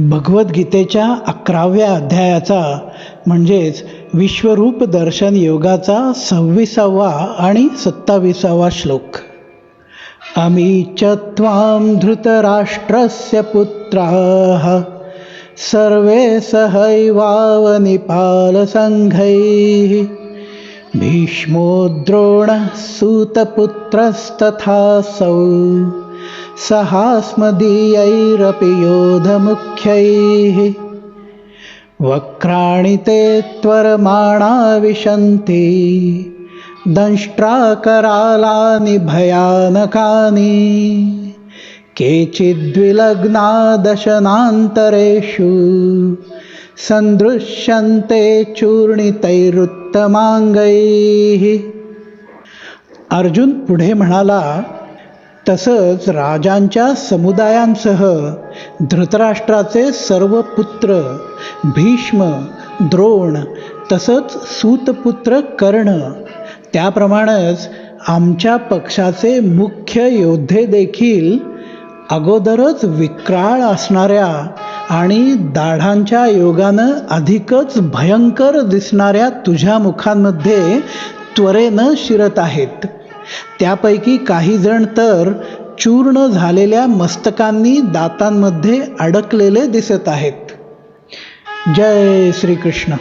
भगवद्गीतेच्या 11व्या अध्यायाचा म्हणजेच विश्वरूप दर्शन योगाचा 26वा आणि 27वा श्लोक. आम्ही च त्वां धृतराष्ट्रस्य पुत्राः सर्वे सहैवावनिपालसङ्घैः भीष्मो द्रोणः सूतपुत्रस्तथासौ सहास्मदीयैरपि योधमुख्यैः वक्राणि ते त्वरमाणा विशन्ति दंष्ट्राकरालानि भयानकानि केचिद्विलग्ना दशनान्तरेषु सन्दृश्यन्ते चूर्णितैरुत्तमांगैः. अर्जुन पुढे म्हणाला, तसंच राजांच्या समुदायांसह धृतराष्ट्राचे सर्व पुत्र भीष्म, द्रोण तसंच सूतपुत्र कर्ण, त्याप्रमाणेच आमच्या पक्षाचे मुख्य योद्धे देखील अगोदरच विक्राळ असणाऱ्या आणि दाढांच्या योगानं अधिकच भयंकर दिसणाऱ्या तुझ्या मुखांमध्ये त्वरेनं शिरत आहेत. त्यापैकी काही जण तर चूर्ण झालेल्या मस्तकांनी दातांमध्ये अडकलेले दिसत आहेत. जय श्रीकृष्ण.